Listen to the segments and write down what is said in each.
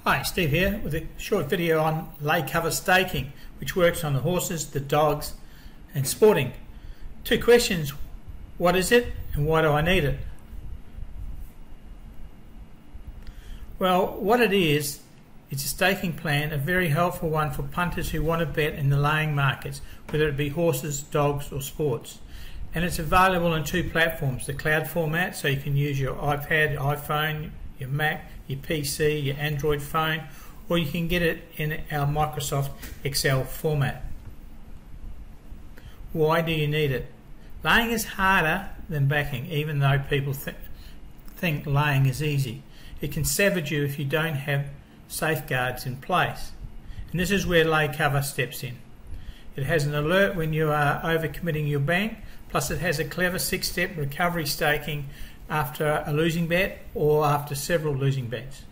Hi, Steve here with a short video on lay cover staking, which works on the horses, the dogs and sporting. Two questions: what is it and why do I need it? Well, what it is, it's a staking plan, a very helpful one for punters who want to bet in the laying markets, whether it be horses, dogs or sports. And it's available on two platforms: the cloud format, so you can use your iPad, iPhone, your Mac, your PC, your Android phone, or you can get it in our Microsoft Excel format. Why do you need it? Laying is harder than backing, even though people think laying is easy. It can savage you if you don't have safeguards in place. And this is where lay cover steps in. It has an alert when you are overcommitting your bank, plus it has a clever 6-step recovery staking after a losing bet or after several losing bets.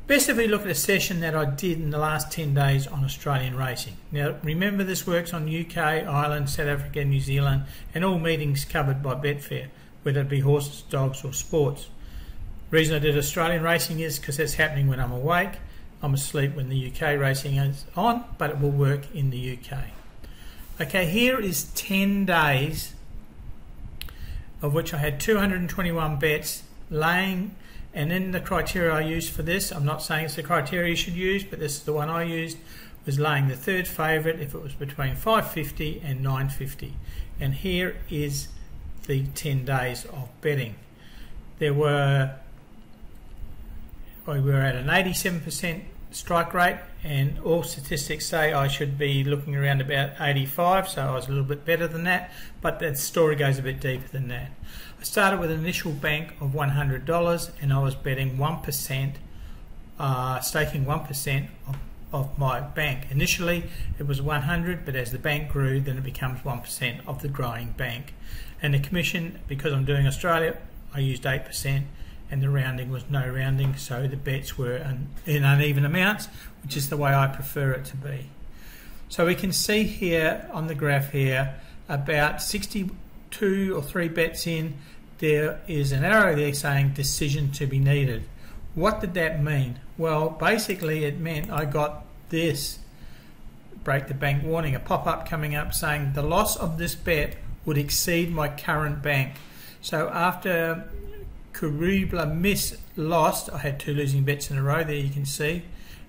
Best if we look at a session that I did in the last 10 days on Australian racing. Now remember, this works on UK, Ireland, South Africa, New Zealand and all meetings covered by Betfair, whether it be horses, dogs or sports. The reason I did Australian racing is because it's happening when I'm awake. I'm asleep when the UK racing is on, but it will work in the UK. Okay, here is 10 days of which I had 221 bets laying, and then the criteria I used for this, I'm not saying it's the criteria you should use, but this is the one I used, was laying the third favourite if it was between 550 and 950. And here is the 10 days of betting. We were at an 87% strike rate, and all statistics say I should be looking around about 85, so I was a little bit better than that, but the story goes a bit deeper than that. I started with an initial bank of $100 and I was betting 1%, staking 1% of my bank. Initially it was 100, but as the bank grew then it becomes 1% of the growing bank. And the commission, because I'm doing Australia, I used 8%. And the rounding was no rounding, so the bets were in uneven amounts, which is the way I prefer it to be. So we can see here on the graph here, about 62 or 3 bets in, there is an arrow there saying decision to be needed. What did that mean? Well, basically it meant I got this break the bank warning, a pop-up coming up saying the loss of this bet would exceed my current bank. So after Kurubla lost, I had 2 losing bets in a row there, you can see.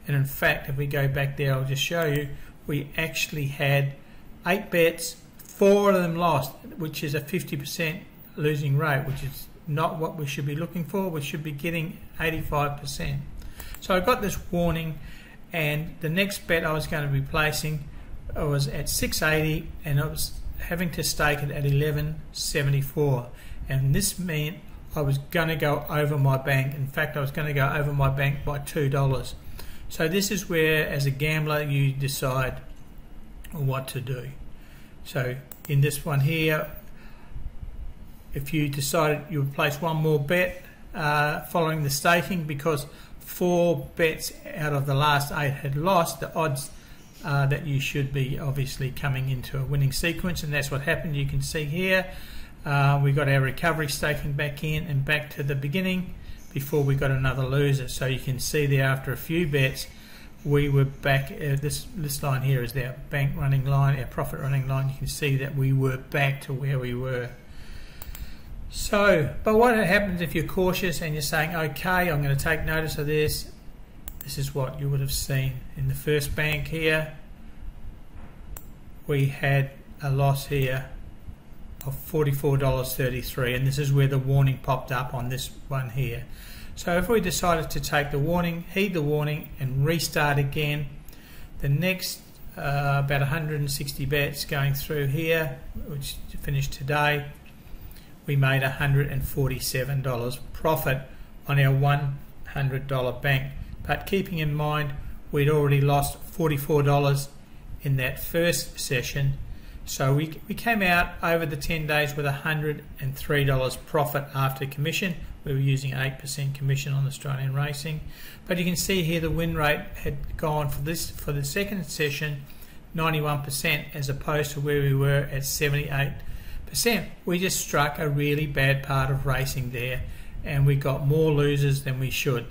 And in fact, if we go back there, I'll just show you, we actually had 8 bets, 4 of them lost, which is a 50% losing rate, which is not what we should be looking for. We should be getting 85%. So I got this warning, and the next bet I was going to be placing was at 680, and I was having to stake it at 1174, and this meant I was going to go over my bank. In fact, I was going to go over my bank by $2. So this is where, as a gambler, you decide what to do. So in this one here, if you decided you would place one more bet following the staking, because 4 bets out of the last 8 had lost, the odds that you should be obviously coming into a winning sequence, and that's what happened. You can see here we got our recovery staking back in and back to the beginning before we got another loser. So you can see there, after a few bets, we were back. This line here is our bank running line, our profit running line. You can see that we were back to where we were. So, but what happens if you're cautious and you're saying, okay, I'm going to take notice of this? This is what you would have seen in the first bank here. We had a loss here of $44.33, and this is where the warning popped up on this one here. So if we decided to take the warning, heed the warning and restart again, the next about 160 bets going through here, which finished today, we made $147 profit on our $100 bank. But keeping in mind we'd already lost $44 in that first session, so we came out over the 10 days with $103 profit after commission. We were using 8% commission on Australian racing. But you can see here the win rate had gone for the second session 91%, as opposed to where we were at 78%. We just struck a really bad part of racing there, and we got more losers than we should.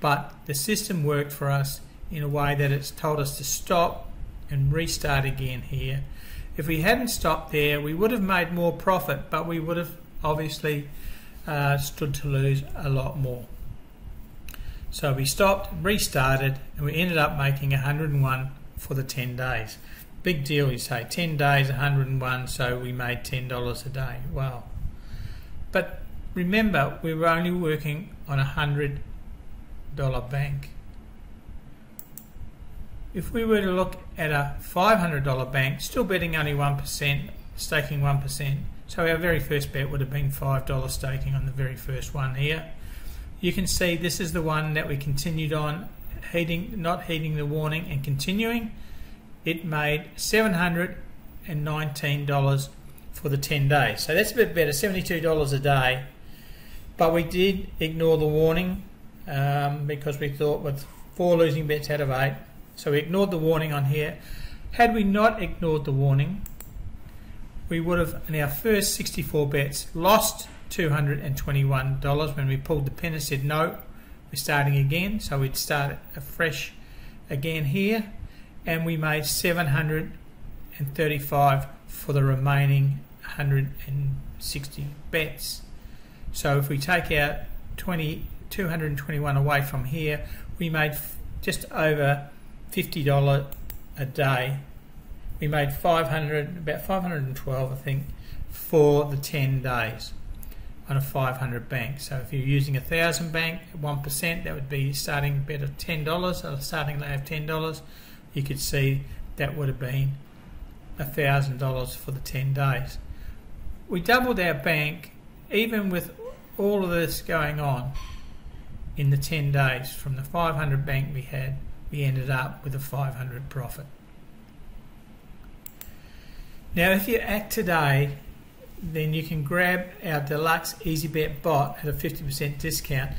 but the system worked for us in a way that it's told us to stop and restart again here. If we hadn't stopped there, we would have made more profit, but we would have obviously stood to lose a lot more. So we stopped, restarted, and we ended up making 101 for the 10 days. Big deal, you say, 10 days, 101, so we made $10 a day. Wow. But remember, we were only working on a $100 bank. If we were to look at a $500 bank, still betting only 1%, staking 1%, so our very first bet would have been $5 staking on the very first one here. You can see this is the one that we continued on, not heeding the warning and continuing. It made $719 for the 10 days. So that's a bit better, $72 a day. But we did ignore the warning because we thought with 4 losing bets out of 8, so we ignored the warning on here. Had we not ignored the warning, we would have, in our first 64 bets, lost $221 when we pulled the pin and said no, we're starting again. So we'd start afresh again here, and we made $735 for the remaining 160 bets. So if we take out 221 away from here, we made just over $50 a day. We made about 512, I think, for the 10 days on a 500 bank. So if you're using 1,000 bank at 1%, that would be starting bet of $10, or starting lay of $10. You could see that would have been $1,000 for the 10 days. We doubled our bank, even with all of this going on in the 10 days. From the 500 bank we had, we ended up with a 500 profit. Now if you act today, then you can grab our Deluxe EasyBet bot at a 50% discount.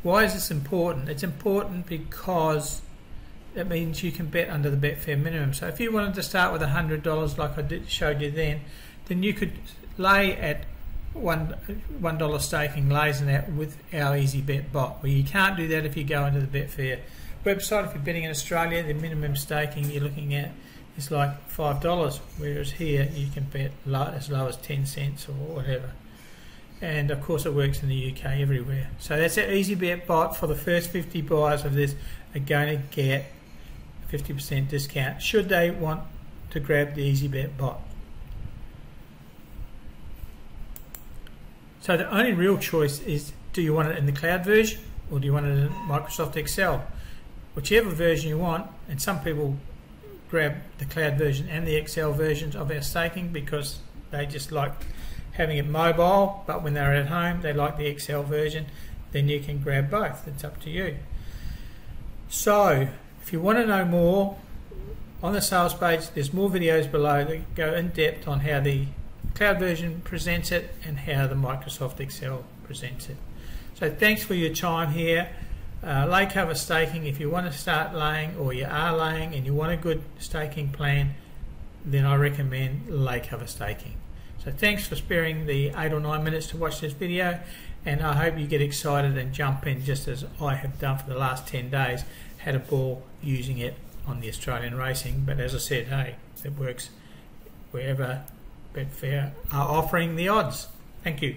Why is this important? It's important because it means you can bet under the Betfair minimum. So if you wanted to start with $100 like I showed you then you could lay at $1 staking lays in that with our EasyBet bot. Well, you can't do that if you go into the Betfair website. If you're betting in Australia, the minimum staking you're looking at is like $5, whereas here you can bet as low as 10 cents or whatever. And of course it works in the UK everywhere. So that's our EasyBet bot. For the first 50 buyers of this are going to get a 50% discount should they want to grab the EasyBet bot. So the only real choice is, do you want it in the cloud version or do you want it in Microsoft Excel? Whichever version you want, and some people grab the cloud version and the Excel versions of our staking because they just like having it mobile, but when they're at home they like the Excel version. Then you can grab both. It's up to you. So if you want to know more, on the sales page there's more videos below that go in depth on how the cloud version presents it and how the Microsoft Excel presents it. So thanks for your time here. Lay cover staking, if you want to start laying or you are laying and you want a good staking plan, then I recommend lay cover staking. So thanks for sparing the 8 or 9 minutes to watch this video, and I hope you get excited and jump in just as I have done for the last 10 days. Had a ball using it on the Australian racing, but as I said, hey, it works wherever Betfair are offering the odds. Thank you.